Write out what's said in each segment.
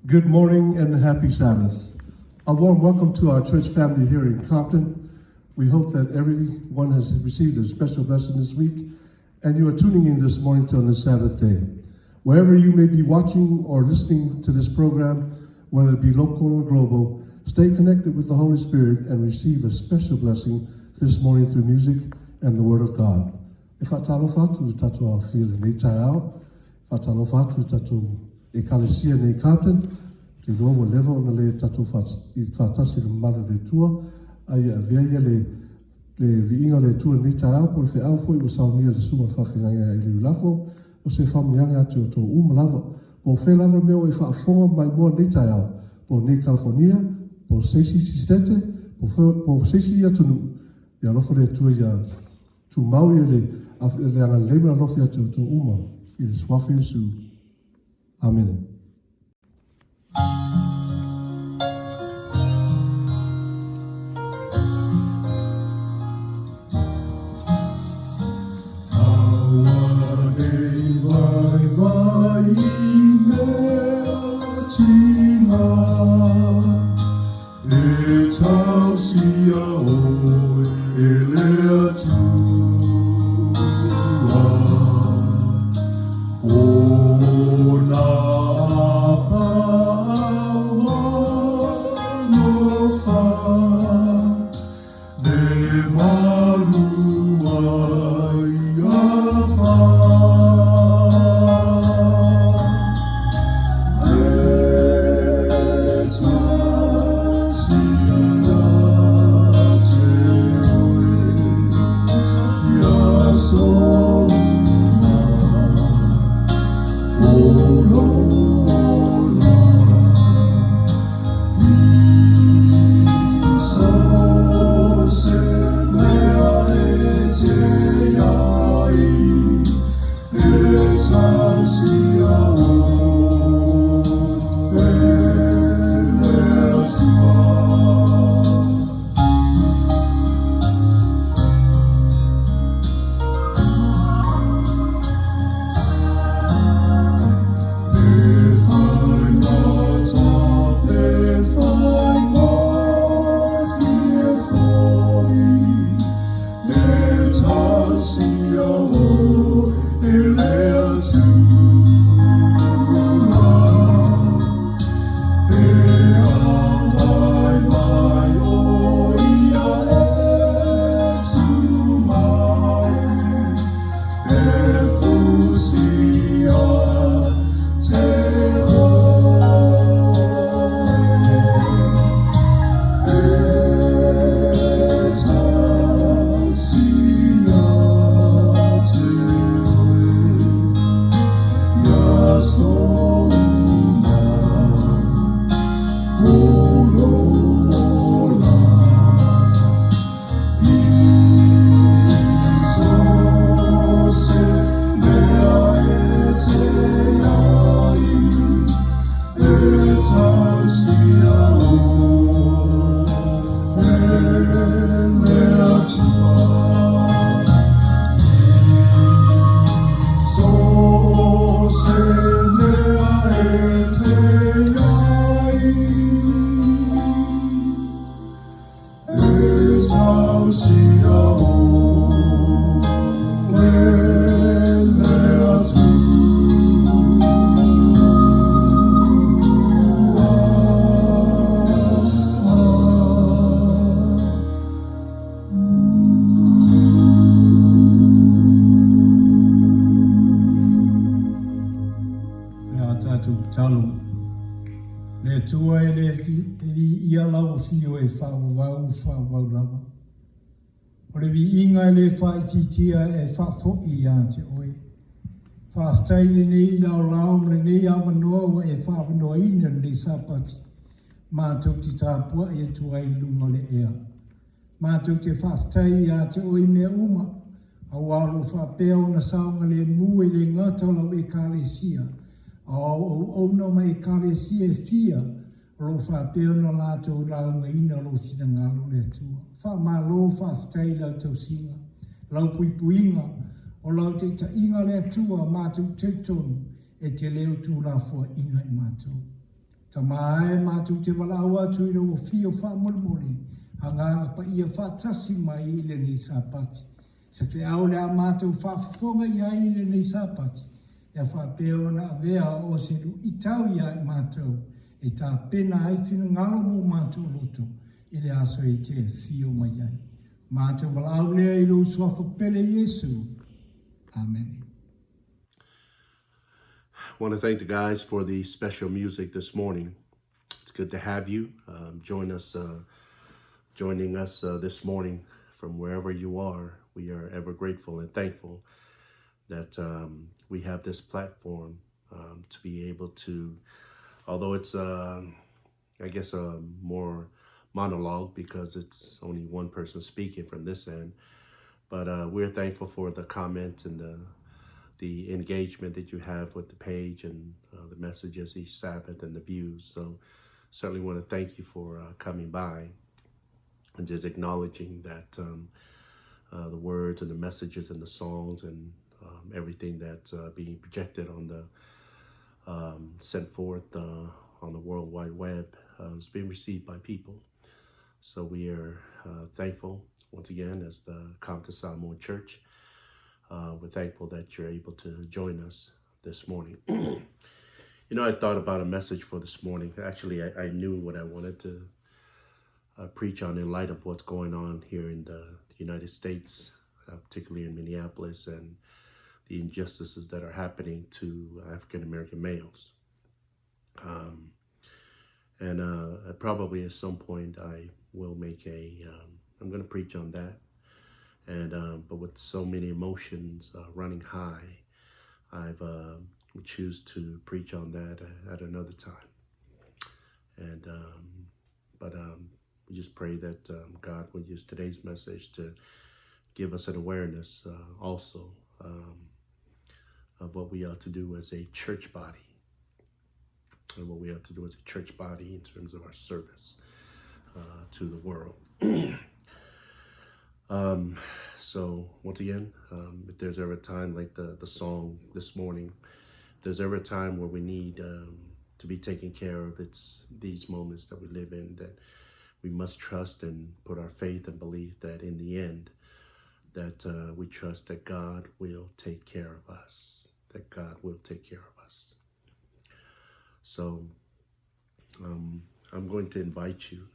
Good morning and happy Sabbath. A warm welcome to our church family here in Compton. We hope that everyone has received a special blessing this week and you are tuning in this morning on the Sabbath day. Wherever you may be watching or listening to this program, whether it be local or global, stay connected with the Holy Spirit and receive a special blessing this morning through music and the Word of God. E whatalo whatu tatu au while nei tai au, whatalo whatu tatu e kalesia nei Compton, te loa lewa o na le tatu whatasi le mara le tua, ai a vea le viinga le tua nei tai au, por fe au foi o saunia le suma whawhinanga Eliu Lafo, o se whamunianga atu o tō umalava, po fe lava meo e whaafonga mai mua nei tai au, po nei California, po seisi sistete, po seisi ia tunu, ia lofo le tua ia tu mau ia le anga leima lofi atu o tō uma, i le swafi Yesu. Amen. Tia e whafo I a te oe. Whaftaile nei lau lau me nei awa noa e whawanoa ina nei Sabbath. Mātou te tāpua e tuai lunga le ea. Mātou te whaftai a te oe mea uma. A walo whapeo na saunga le mua le ngata lau e kālesia. A o no mai kālesia e fia. Lo whapeo na lātou launga ina lo whina ngalo le tua. Whamalo whaftai lau tau singa. Lau puipuinga, o lau te tainga le atua mātou te tonu, e te leo tū Lafo inga I mātou. Tamae mātou te wala awa tu ira o fio wha morimori. Hanga pa ia wha tasi mai I le ni sapati. Se te au le a mātou wha whafonga I ai le ni sapati. Ia wha peo na avea o se lu I tau I ai mātou. E tā pena ai whina ngalo mo mātou roto. I le aso I te fio mai ai. Mātou wala au lea I lo suafa pele Yesu. Amen. I want to thank the guys for the special music this morning. It's good to have you joining us this morning from wherever you are. We are ever grateful and thankful that we have this platform to be able to, although it's, I guess, a more monologue because it's only one person speaking from this end, but we're thankful for the comments and the engagement that you have with the page and the messages each Sabbath and the views. So certainly want to thank you for coming by and just acknowledging that the words and the messages and the songs and everything that's being projected on the sent forth on the World Wide Web is being received by people. So we are thankful once again as the Compton Samoan Church. We're thankful that you're able to join us this morning. You know, I thought about a message for this morning. Actually, I knew what I wanted to preach on in light of what's going on here in the United States, particularly in Minneapolis, and the injustices that are happening to African-American males. And probably at some point I will make I'm going to preach on that. And but with so many emotions running high, I would choose to preach on that at another time. And but we just pray that God will use today's message to give us an awareness also of what we ought to do as a church body, and what we ought to do as a church body in terms of our service to the world. So once again, if there's ever a time like the song this morning, if there's ever a time where we need to be taken care of, it's these moments that we live in, that we must trust and put our faith and belief that in the end, that we trust that God will take care of us, that God will take care of us. So I'm going to invite you.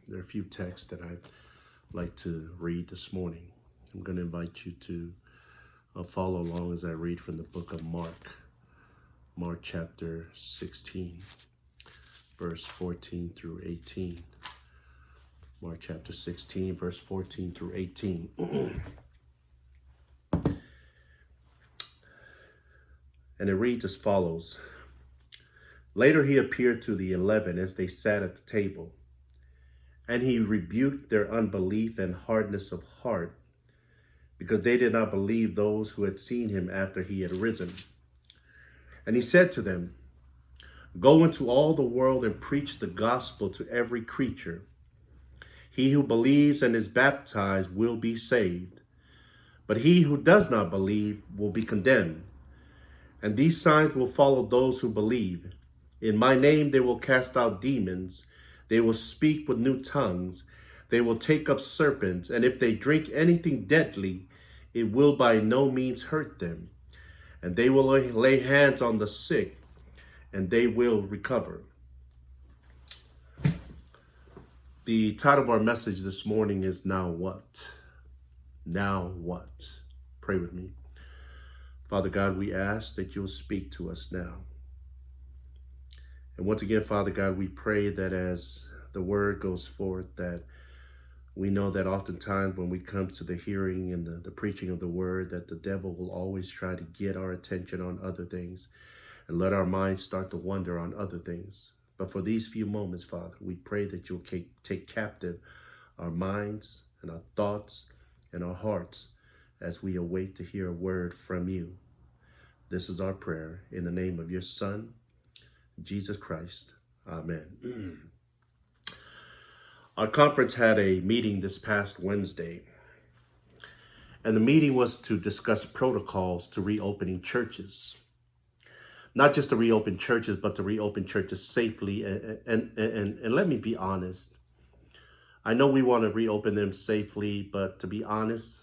There are a few texts that I'd like to read this morning. I'm going to invite you to follow along as I read from the book of Mark chapter 16, verse 14 through 18. Mark chapter 16, verse 14 through 18. And it reads as follows. Later he appeared to the 11 as they sat at the table, and he rebuked their unbelief and hardness of heart, because they did not believe those who had seen him after he had risen. And he said to them, "Go into all the world and preach the gospel to every creature. He who believes and is baptized will be saved, but he who does not believe will be condemned. And these signs will follow those who believe. In my name they will cast out demons. They will speak with new tongues. They will take up serpents. And if they drink anything deadly, it will by no means hurt them. And they will lay hands on the sick, and they will recover." The title of our message this morning is Now What? Now what? Pray with me. Father God, we ask that you'll speak to us now. And once again, Father God, we pray that as the word goes forth, that we know that oftentimes when we come to the hearing and the preaching of the word, that the devil will always try to get our attention on other things and let our minds start to wander on other things. But for these few moments, Father, we pray that you'll take captive our minds and our thoughts and our hearts as we await to hear a word from you. This is our prayer in the name of your Son, Jesus Christ. Amen. Our conference had a meeting this past Wednesday, and the meeting was to discuss protocols to reopening churches. not just to reopen churches, but to reopen churches safely. And let me be honest. I know we want to reopen them safely, but to be honest,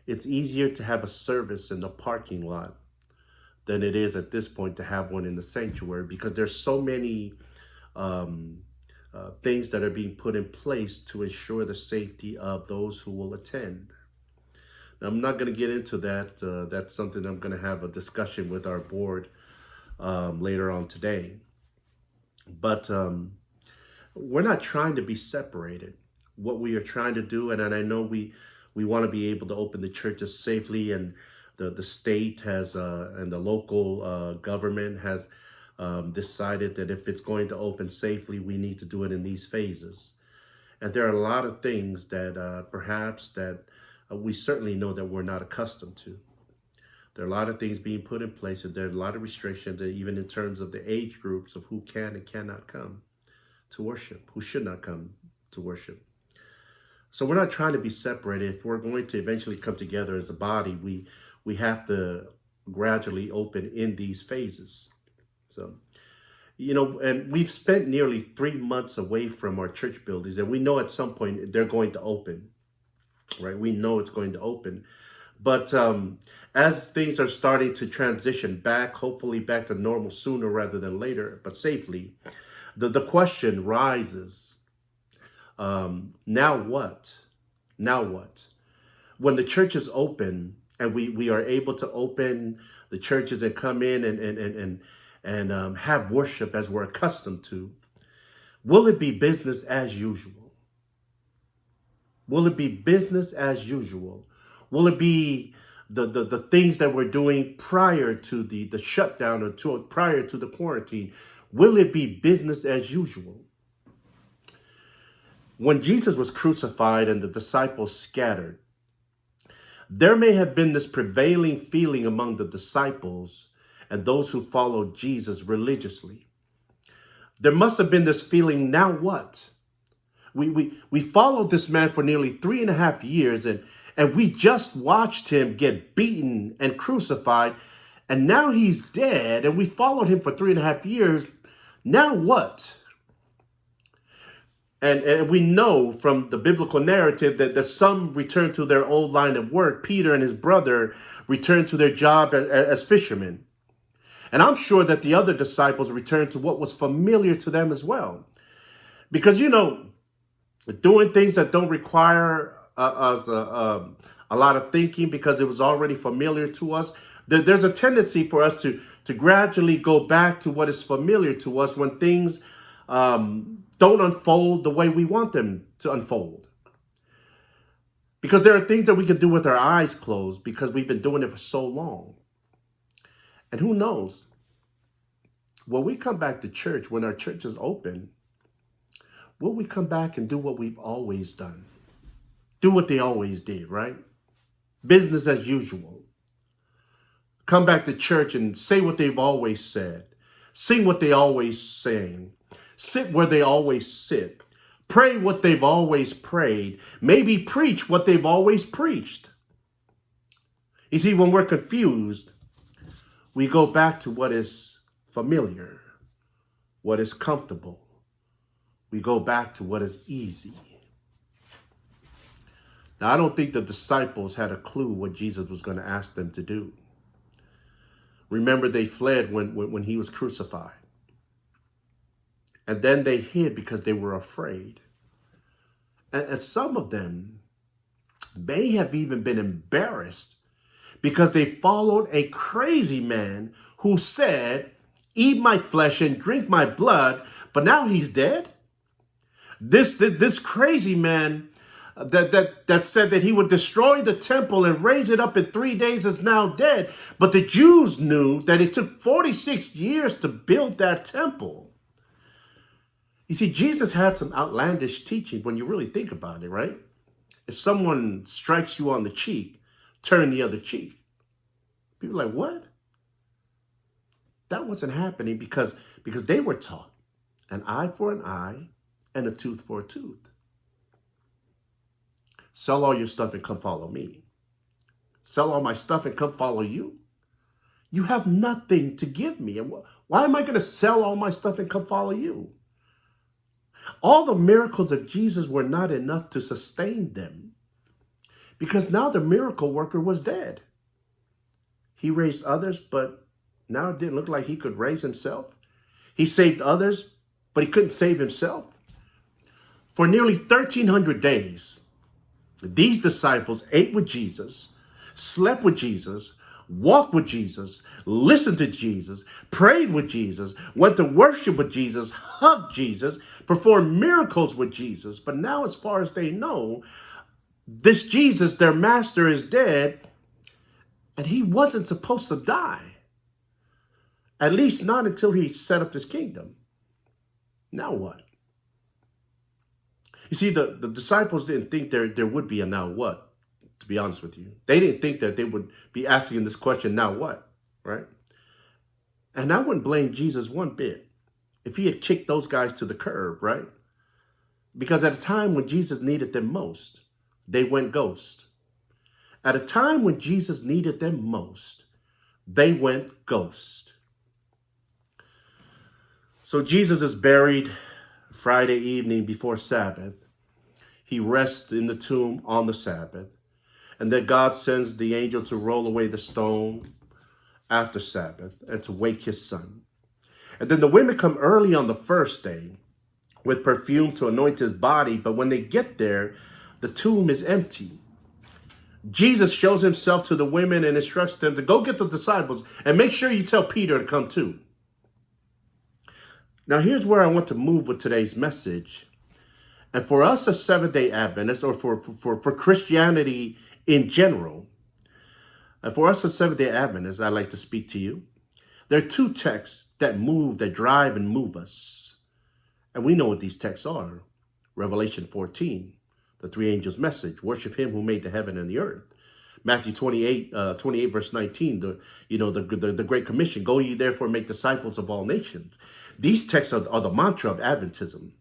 it's easier to have a service in the parking lot than it is at this point to have one in the sanctuary, because there's so many things that are being put in place to ensure the safety of those who will attend. Now, I'm not going to get into that. That's something I'm going to have a discussion with our board later on today. But we're not trying to be separated. What we are trying to do, and I know we want to be able to open the churches safely, and the state has and the local government has decided that if it's going to open safely, we need to do it in these phases. And there are a lot of things that perhaps that we certainly know that we're not accustomed to. There are a lot of things being put in place, and there are a lot of restrictions, even in terms of the age groups of who can and cannot come to worship, who should not come to worship. So we're not trying to be separated. If we're going to eventually come together as a body, we have to gradually open in these phases. So, and we've spent nearly 3 months away from our church buildings, and we know at some point they're going to open, right? We know it's going to open. But as things are starting to transition back, hopefully back to normal sooner rather than later, but safely, the question rises, now what? Now what? When the church is open and we are able to open the churches and come in and have worship as we're accustomed to, will it be business as usual? Will it be business as usual? Will it be the things that we're doing prior to the shutdown or prior to the quarantine? Will it be business as usual? When Jesus was crucified and the disciples scattered, there may have been this prevailing feeling among the disciples and those who followed Jesus religiously. There must have been this feeling, now what? We followed this man for nearly 3.5 years, and we just watched him get beaten and crucified, and now he's dead, and we followed him for 3.5 years. Now what? And we know from the biblical narrative that some returned to their old line of work. Peter and his brother returned to their job as fishermen. And I'm sure that the other disciples returned to what was familiar to them as well. Because, doing things that don't require us a lot of thinking, because it was already familiar to us, there's a tendency for us to gradually go back to what is familiar to us when things don't unfold the way we want them to unfold. Because there are things that we can do with our eyes closed because we've been doing it for so long. And who knows? When we come back to church, when our church is open, will we come back and do what we've always done? Do what they always did, right? Business as usual. Come back to church and say what they've always said. Sing what they always sang. Sit where they always sit. Pray what they've always prayed. Maybe preach what they've always preached. You see, when we're confused, we go back to what is familiar, what is comfortable. We go back to what is easy. Now, I don't think the disciples had a clue what Jesus was going to ask them to do. Remember, they fled when he was crucified. And then they hid because they were afraid. And some of them may have even been embarrassed because they followed a crazy man who said, "Eat my flesh and drink my blood," but now he's dead. This crazy man that said that he would destroy the temple and raise it up in 3 days is now dead. But the Jews knew that it took 46 years to build that temple. You see, Jesus had some outlandish teachings when you really think about it, right? If someone strikes you on the cheek, turn the other cheek. People are like, what? That wasn't happening because they were taught an eye for an eye and a tooth for a tooth. Sell all your stuff and come follow me. Sell all my stuff and come follow you. You have nothing to give me. And why am I going to sell all my stuff and come follow you? All the miracles of Jesus were not enough to sustain them, because now the miracle worker was dead. He raised others, but now it didn't look like he could raise himself. He saved others, but he couldn't save himself. For nearly 1,300 days, these disciples ate with Jesus, slept with Jesus, walked with Jesus, listened to Jesus, prayed with Jesus, went to worship with Jesus, hugged Jesus, performed miracles with Jesus. But now, as far as they know, this Jesus, their master, is dead, and he wasn't supposed to die. At least not until he set up his kingdom. Now what? You see, the disciples didn't think there would be a now what, to be honest with you. They didn't think that they would be asking this question, now what, right? And I wouldn't blame Jesus one bit if he had kicked those guys to the curb, right? Because at a time when Jesus needed them most, they went ghost. At a time when Jesus needed them most, they went ghost. So Jesus is buried Friday evening before Sabbath. He rests in the tomb on the Sabbath. And then God sends the angel to roll away the stone after Sabbath and to wake his son. And then the women come early on the first day with perfume to anoint his body. But when they get there, the tomb is empty. Jesus shows himself to the women and instructs them to go get the disciples and make sure you tell Peter to come too. Now, here's where I want to move with today's message. And for us as Seventh-day Adventists, or for Christianity in general, and for us as Seventh-day Adventists, I'd like to speak to you. There are two texts that drive and move us. And we know what these texts are. Revelation 14, the three angels' message, worship him who made the heaven and the earth. Matthew 28 verse 19, the Great Commission, go ye therefore make disciples of all nations. These texts are the mantra of Adventism.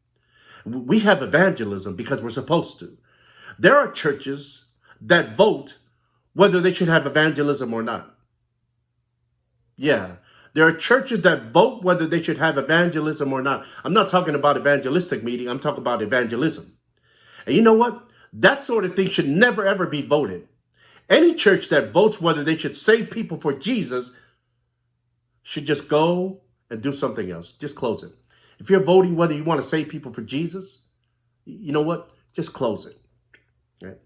We have evangelism because we're supposed to. There are churches that vote whether they should have evangelism or not. Yeah, there are churches that vote whether they should have evangelism or not. I'm not talking about evangelistic meeting. I'm talking about evangelism. And you know what? That sort of thing should never, ever be voted. Any church that votes whether they should save people for Jesus should just go and do something else. Just close it. If you're voting whether you want to save people for Jesus, you know what? Just close it. Right?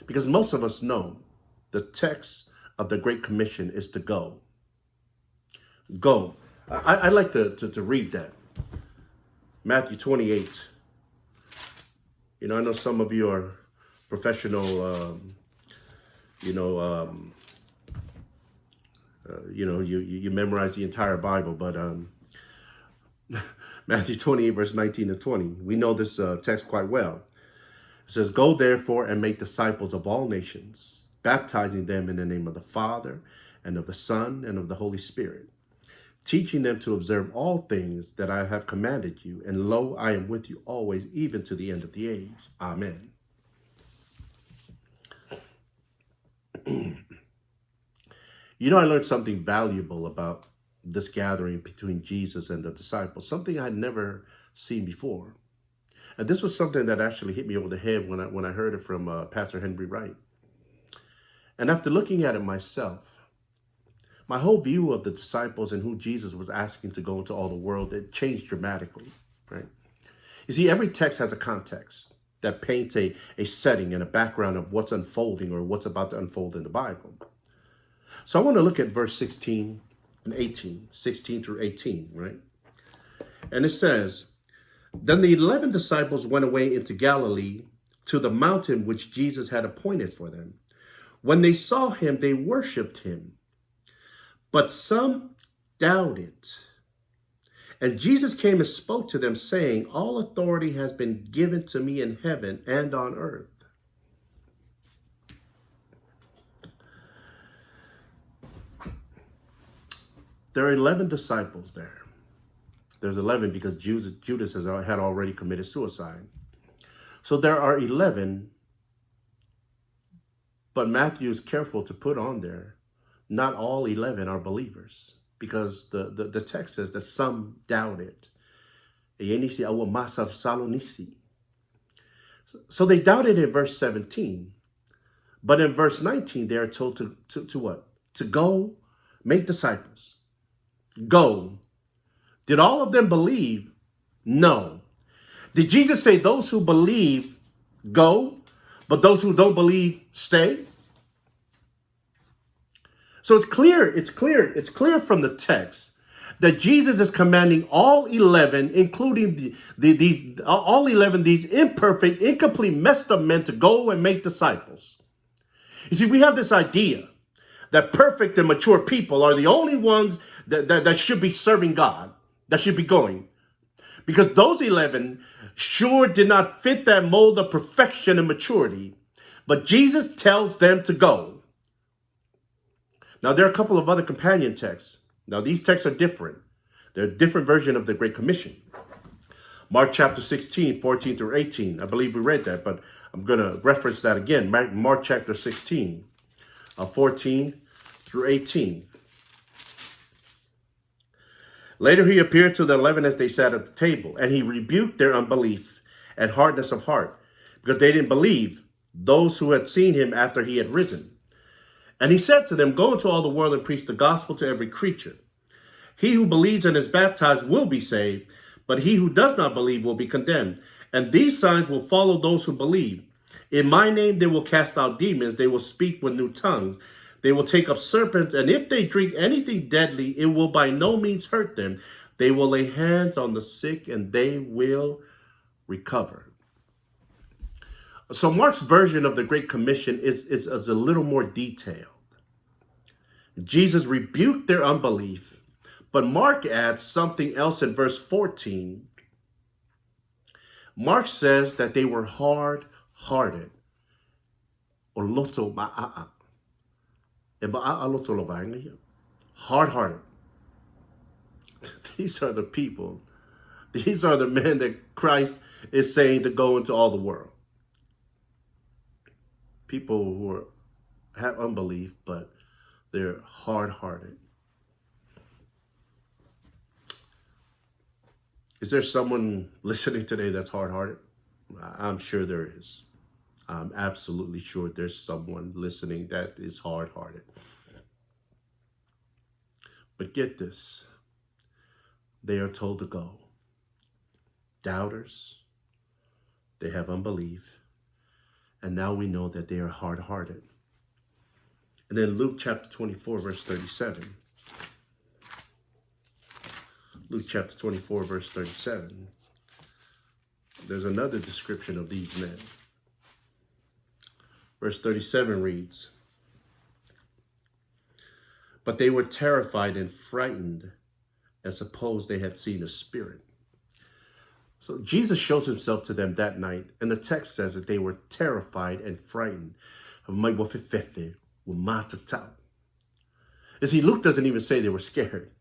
Because most of us know the text of the Great Commission is to go. Go. I'd like to read that. Matthew 28. I know some of you are professional, you memorize the entire Bible, but Matthew 28, verse 19 to 20. We know this text quite well. It says, go therefore and make disciples of all nations, baptizing them in the name of the Father and of the Son and of the Holy Spirit, teaching them to observe all things that I have commanded you. And lo, I am with you always, even to the end of the age. Amen. I learned something valuable about this gathering between Jesus and the disciples, something I'd never seen before. And this was something that actually hit me over the head when I heard it from Pastor Henry Wright. And after looking at it myself, my whole view of the disciples and who Jesus was asking to go into all the world, it changed dramatically, right? You see, every text has a context that paints a setting and a background of what's unfolding or what's about to unfold in the Bible. So I want to look at verse 16 and 18, 16 through 18, right? And it says, then the 11 disciples went away into Galilee to the mountain which Jesus had appointed for them. When they saw him, they worshiped him, but some doubted. And Jesus came and spoke to them, saying, all authority has been given to me in heaven and on earth. There are 11 disciples there. There's 11 because Judas had already committed suicide. So there are 11, but Matthew is careful to put on there not all 11 are believers, because the text says that some doubted. So they doubted in verse 17. But in verse 19, they are told to what? To go make disciples. Go. Did all of them believe? No. Did Jesus say those who believe go, but those who don't believe stay? So it's clear from the text that Jesus is commanding all 11, including all 11, these imperfect, incomplete, messed up men, to go and make disciples. You see, we have this idea that perfect and mature people are the only ones that should be serving God, that should be going. Because those 11 sure did not fit that mold of perfection and maturity. But Jesus tells them to go. Now, there are a couple of other companion texts. Now, these texts are different. They're a different version of the Great Commission. Mark chapter 16, 14 through 18. I believe we read that, but I'm going to reference that again. Mark chapter 16, 14 through 18. Later he appeared to the 11 as they sat at the table, and he rebuked their unbelief and hardness of heart, because they didn't believe those who had seen him after he had risen. And he said to them, go into all the world and preach the gospel to every creature. He who believes and is baptized will be saved, but he who does not believe will be condemned. And these signs will follow those who believe. In my name they will cast out demons. They will speak with new tongues. They will take up serpents. And if they drink anything deadly, it will by no means hurt them. They will lay hands on the sick and they will recover. So Mark's version of the Great Commission is a little more detailed. Jesus rebuked their unbelief, but Mark adds something else in verse 14. Mark says that they were hard-hearted. Hard-hearted. These are the people. These are the men that Christ is saying to go into all the world. People who have unbelief, but they're hard-hearted. Is there someone listening today that's hard-hearted? I'm sure there is. I'm absolutely sure there's someone listening that is hard-hearted. But get this. They are told to go. Doubters. They have unbelief. And now we know that they are hard-hearted. And then Luke chapter 24, verse 37. Luke chapter 24, verse 37. There's another description of these men. Verse 37 reads, but they were terrified and frightened and supposed they had seen a spirit. So Jesus shows himself to them that night, and the text says that they were terrified and frightened. You see, Luke doesn't even say they were scared.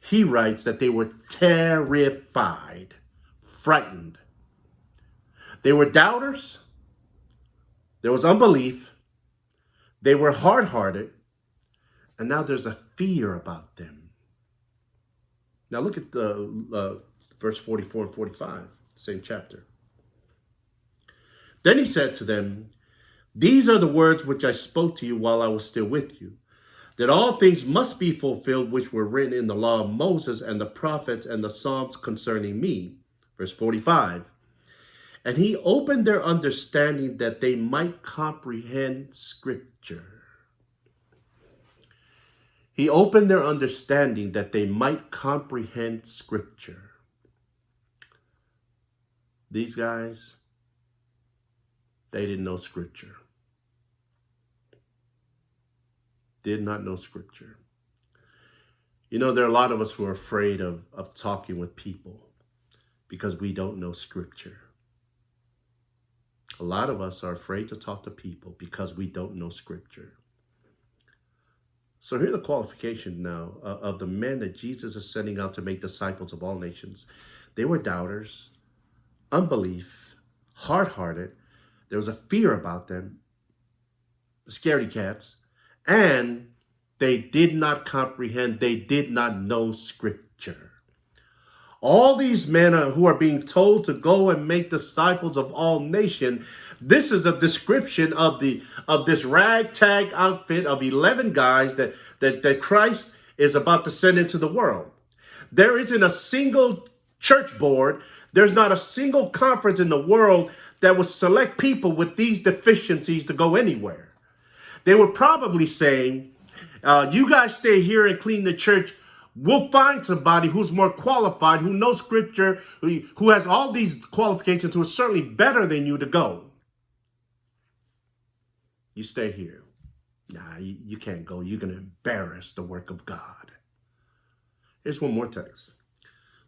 He writes that they were terrified, frightened. They were doubters. There was unbelief. They were hard-hearted. And now there's a fear about them. Now look at the verse 44 and 45, same chapter. Then he said to them, these are the words which I spoke to you while I was still with you, that all things must be fulfilled which were written in the law of Moses and the prophets and the Psalms concerning me. Verse 45. And he opened their understanding that they might comprehend Scripture. He opened their understanding that they might comprehend Scripture. These guys, they didn't know Scripture. Did not know Scripture. You know, there are a lot of us who are afraid of talking with people because we don't know Scripture. A lot of us are afraid to talk to people because we don't know Scripture. So here are the qualifications now of the men that Jesus is sending out to make disciples of all nations. They were doubters, unbelief, hard-hearted. There was a fear about them, scaredy cats, and They did not comprehend. They did not know Scripture. All these men who are being told to go and make disciples of all nations, this is a description of this ragtag outfit of 11 guys that Christ is about to send into the world. There isn't a single church board. There's not a single conference in the world that would select people with these deficiencies to go anywhere. They were probably saying, you guys stay here and clean the church. We'll find somebody who's more qualified, who knows Scripture, who has all these qualifications, who is certainly better than you to go. You stay here. Nah, you can't go. You're going to embarrass the work of God. Here's one more text.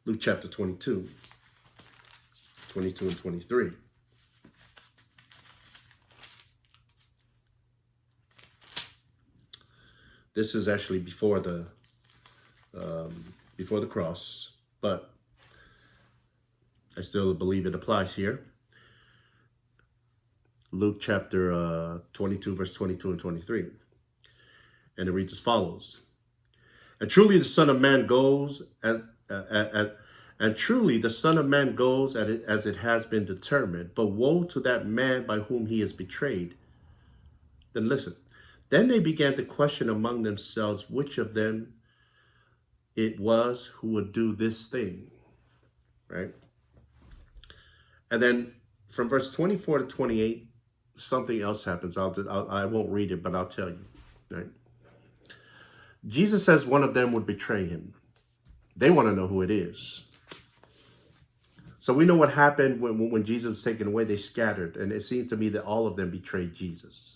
Luke chapter 22, 22 and 23. This is actually before the cross, but I still believe it applies here. Luke chapter 22, verse 22 and 23. And it reads as follows. And truly the Son of Man goes as it has been determined, but woe to that man by whom he is betrayed. Then listen. Then they began to question among themselves which of them it was who would do this thing, right? And then from verse 24 to 28, something else happens. I won't read it, but I'll tell you, right? Jesus says one of them would betray him. They want to know who it is. So we know what happened when Jesus was taken away. They scattered, and it seems to me that all of them betrayed Jesus.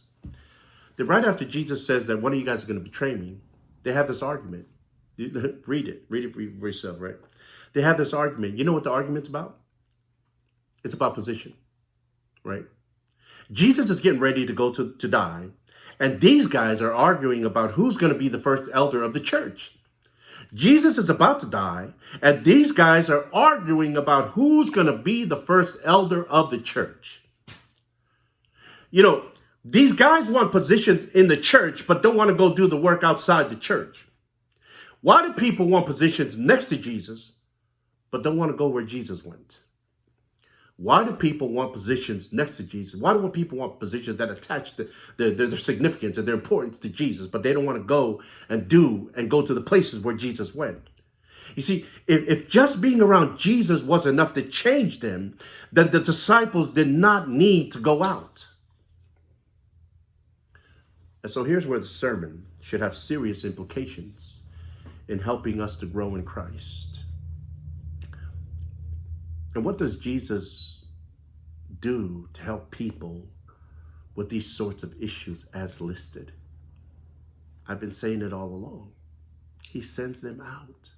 Then right after Jesus says that one of you guys are going to betray me, they have this argument. Read it for yourself, right? They have this argument. You know what the argument's about? It's about position, right? Jesus is getting ready to go to die, and these guys are arguing about who's going to be the first elder of the church. Jesus is about to die, and these guys are arguing about who's going to be the first elder of the church. You know, these guys want positions in the church, but don't want to go do the work outside the church. Why do people want positions next to Jesus, but don't want to go where Jesus went? Why do people want positions next to Jesus? Why do people want positions that attach their significance and their importance to Jesus, but they don't want to go to the places where Jesus went? You see, if just being around Jesus was enough to change them, then the disciples did not need to go out. And so here's where the sermon should have serious implications in helping us to grow in Christ. And what does Jesus do to help people with these sorts of issues as listed? I've been saying it all along. He sends them out.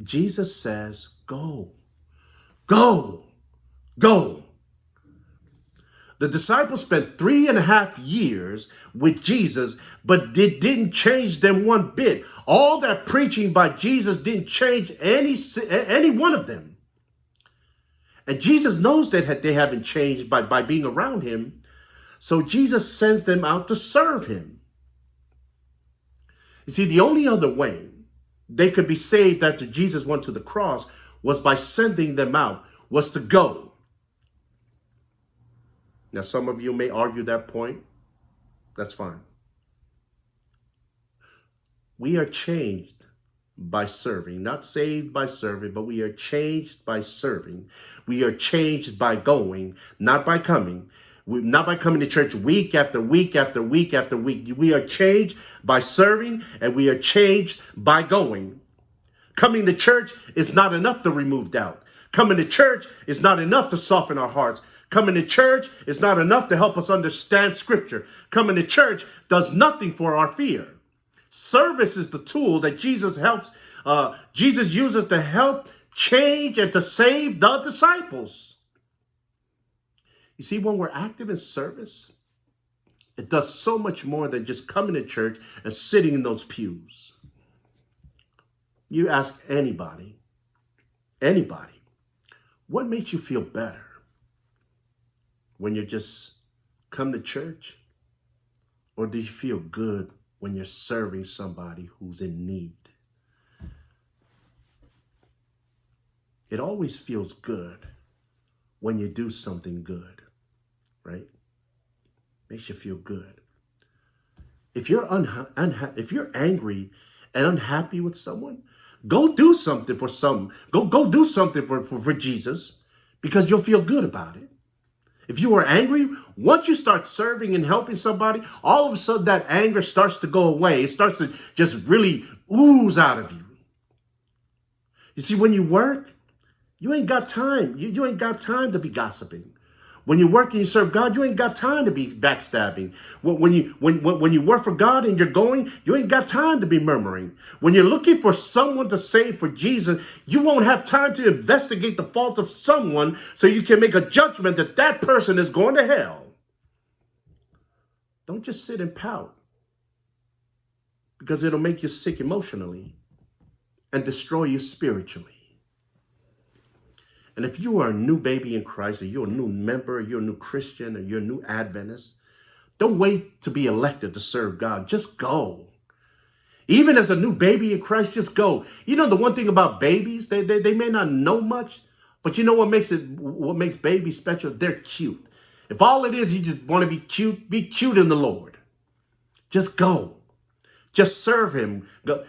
Jesus says, go, go, go. The disciples spent 3.5 years with Jesus, but it didn't change them one bit. All that preaching by Jesus didn't change any one of them. And Jesus knows that they haven't changed by being around him. So Jesus sends them out to serve him. You see, the only other way they could be saved after Jesus went to the cross was by sending them out, was to go. Now, some of you may argue that point. That's fine. We are changed by serving, not saved by serving, but we are changed by serving. We are changed by going, not by coming. Not by coming to church week after week after week after week. We are changed by serving, and we are changed by going. Coming to church is not enough to remove doubt. Coming to church is not enough to soften our hearts. Coming to church is not enough to help us understand Scripture. Coming to church does nothing for our fear. Service is the tool that Jesus uses to help change and to save the disciples. You see, when we're active in service, it does so much more than just coming to church and sitting in those pews. You ask anybody, what makes you feel better? When you just come to church? Or do you feel good when you're serving somebody who's in need. It always feels good when you do something good, right? Makes you feel good. If you're if you're angry and unhappy with someone, go do something for Go do something for Jesus, because you'll feel good about it. If you are angry, once you start serving and helping somebody, all of a sudden that anger starts to go away. It starts to just really ooze out of you. You see, when you work, you ain't got time. You ain't got time to be gossiping. When you work and you serve God, you ain't got time to be backstabbing. When you work for God and you're going, you ain't got time to be murmuring. When you're looking for someone to save for Jesus, you won't have time to investigate the faults of someone so you can make a judgment that that person is going to hell. Don't just sit and pout, because it'll make you sick emotionally and destroy you spiritually. And if you are a new baby in Christ, or you're a new member, or you're a new Christian, or you're a new Adventist, don't wait to be elected to serve God. Just go. Even as a new baby in Christ, just go. You know, the one thing about babies, they may not know much, but you know what makes babies special? They're cute. If all it is, you just want to be cute in the Lord. Just go. Just serve him. Go,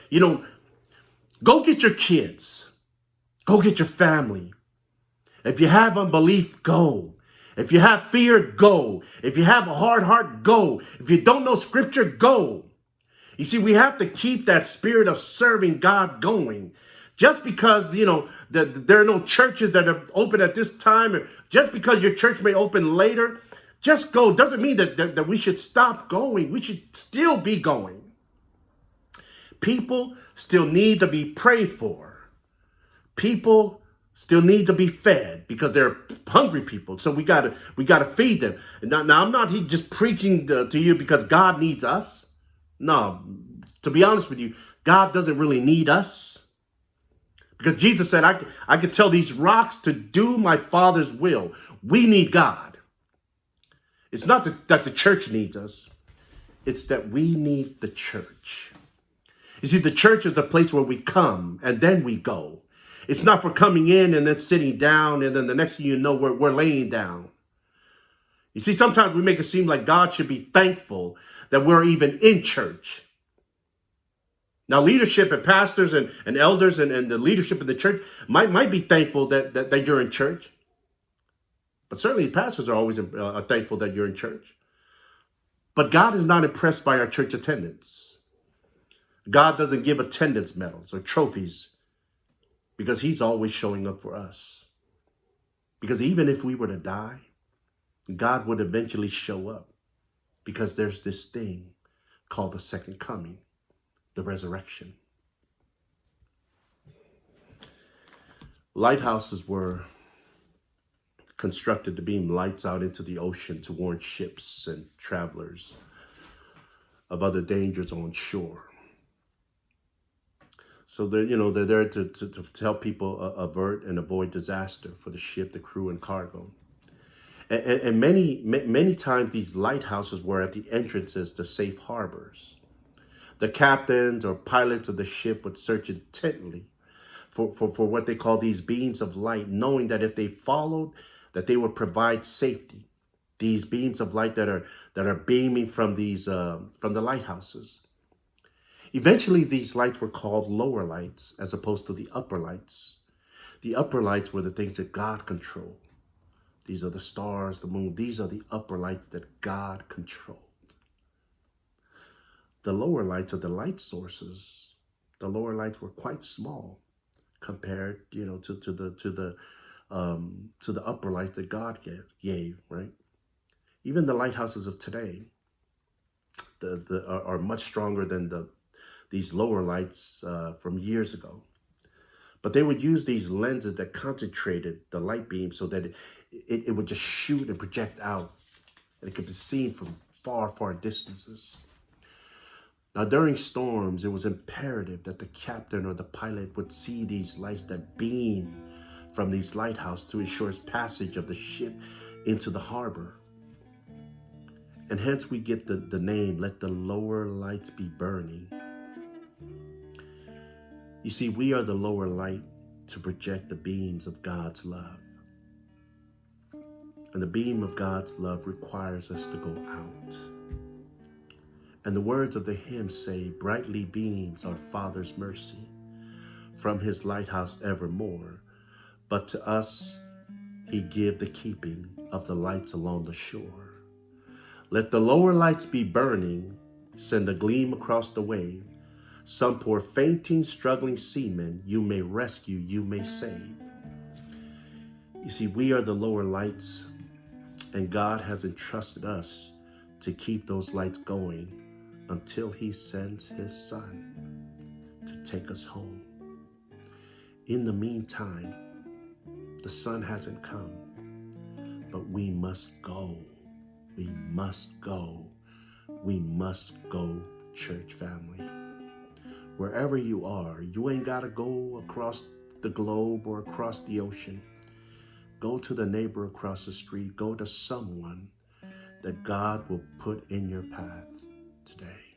go get your kids. Go get your family. If you have unbelief, go. If you have fear, go. If you have a hard heart, go. If you don't know scripture, go. You see, we have to keep that spirit of serving God going. Just because, there are no churches that are open at this time, or just because your church may open later, just go. Doesn't mean that we should stop going. We should still be going. People still need to be prayed for. People still need to be fed, because they're hungry people. So we gotta feed them. Now I'm not just preaching to you because God needs us. No, to be honest with you, God doesn't really need us, because Jesus said, I could tell these rocks to do my Father's will. We need God. It's not that the church needs us. It's that we need the church. You see, the church is the place where we come and then we go. It's not for coming in and then sitting down, and then the next thing you know, we're laying down. You see, sometimes we make it seem like God should be thankful that we're even in church. Now, leadership and pastors and elders and the leadership in the church might be thankful that you're in church. But certainly pastors are always thankful that you're in church. But God is not impressed by our church attendance. God doesn't give attendance medals or trophies, because he's always showing up for us. Because even if we were to die, God would eventually show up, because there's this thing called the second coming, the resurrection. Lighthouses were constructed to beam lights out into the ocean to warn ships and travelers of other dangers on shore. So they're there to help people avert and avoid disaster for the ship, the crew, and cargo. And many times these lighthouses were at the entrances to safe harbors. The captains or pilots of the ship would search intently for what they call these beams of light, knowing that if they followed, that they would provide safety. These beams of light that are beaming from from the lighthouses. Eventually, these lights were called lower lights as opposed to the upper lights. The upper lights were the things that God controlled. These are the stars, the moon. These are the upper lights that God controlled. The lower lights are the light sources. The lower lights were quite small compared, to the upper lights that God gave, right? Even the lighthouses of today are much stronger than these lower lights from years ago. But they would use these lenses that concentrated the light beam so that it would just shoot and project out, and it could be seen from far, far distances. Now, during storms, it was imperative that the captain or the pilot would see these lights that beam from these lighthouses to ensure its passage of the ship into the harbor. And hence we get the name, let the lower lights be burning. You see, we are the lower light to project the beams of God's love. And the beam of God's love requires us to go out. And the words of the hymn say, brightly beams our Father's mercy from his lighthouse evermore. But to us, he give the keeping of the lights along the shore. Let the lower lights be burning, send a gleam across the wave. Some poor fainting, struggling seaman, you may rescue, you may save. You see, we are the lower lights, and God has entrusted us to keep those lights going until he sends his son to take us home. In the meantime, the sun hasn't come, but we must go. We must go. We must go, church family. Wherever you are, you ain't got to go across the globe or across the ocean. Go to the neighbor across the street. Go to someone that God will put in your path today.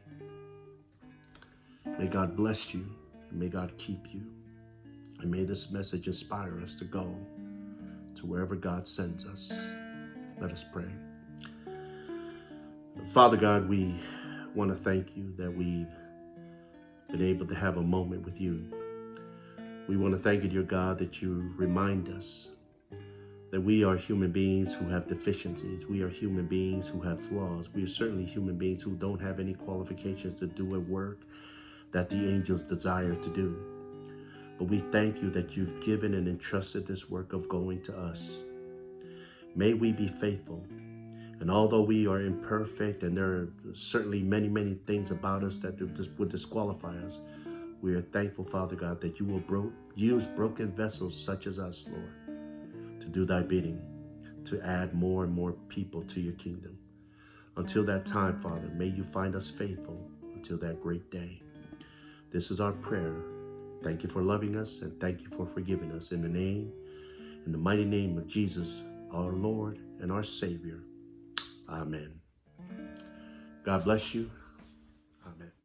May God bless you, and may God keep you. And may this message inspire us to go to wherever God sends us. Let us pray. Father God, we want to thank you that we've been able to have a moment with you. We want to thank you, dear God, that you remind us that we are human beings who have deficiencies. We are human beings who have flaws. We are certainly human beings who don't have any qualifications to do a work that the angels desire to do. But we thank you that you've given and entrusted this work of going to us. May we be faithful. And although we are imperfect and there are certainly many, many things about us that would disqualify us, we are thankful, Father God, that you will use broken vessels such as us, Lord, to do thy bidding, to add more and more people to your kingdom. Until that time, Father, may you find us faithful until that great day. This is our prayer. Thank you for loving us, and thank you for forgiving us. In the mighty name of Jesus, our Lord and our Savior. Amen. God bless you.